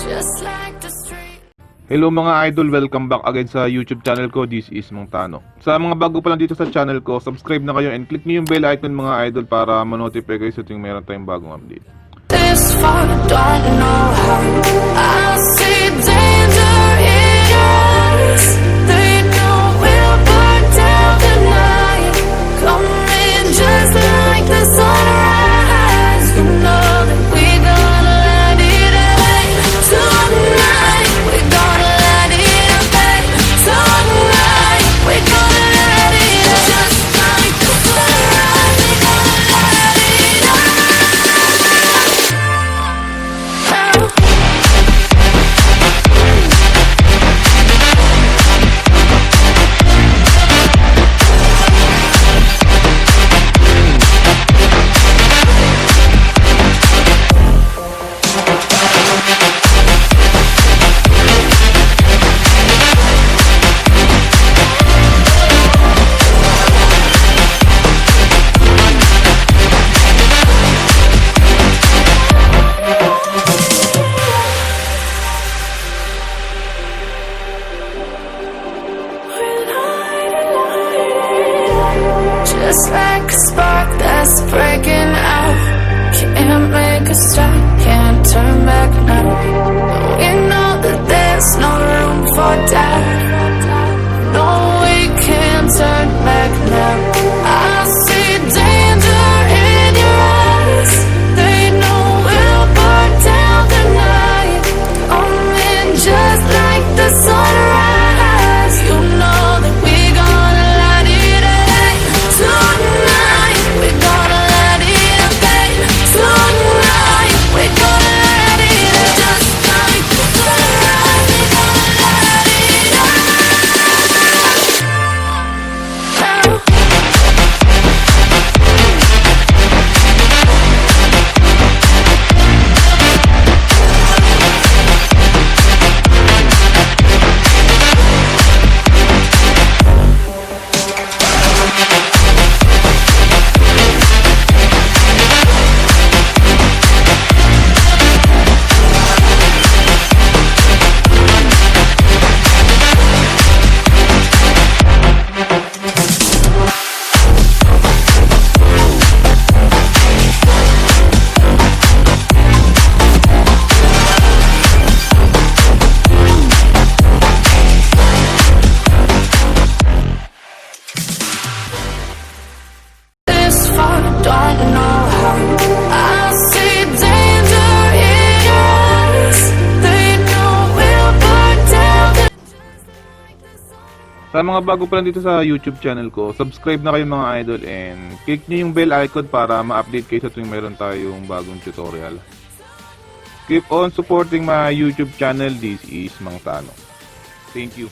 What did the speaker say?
just like the street. Hello mga idol, welcome back again sa YouTube channel ko. This is Mang Tano. Sa mga bago pa lang dito sa channel ko, subscribe na kayo and click nyo yung bell icon mga idol para ma-notify kayo sa tuwing meron tayong bagong update. This far, don't know how. I see danger in your eyes. They know we'll burn down the night. Coming just like the sunrise. You know that we gonna light it up tonight. We gonna light it up tonight. We gonna light it up just like the sunrise. We gonna light it up. Just like a spark that's breaking out. Can't make a stop, can't turn back now. We know that there's no room for doubt. No, we can't turn back now. I see danger in your eyes. They know we'll burn down the night. Coming just like the sunrise. You know that we gonna light it up tonight. We gonna light it up tonight. We gonna light it up just like the sunrise. We gonna light it up. This far, don't know how. I see danger in your eyes. They know we'll burn down the. Sa mga bago pa lang dito sa YouTube channel ko, subscribe na kayo mga idol and click nyo yung bell icon para ma-update kayo sa tuwing meron tayong bagong tutorial. Keep on supporting my YouTube channel. This is Mang Tano. Thank you.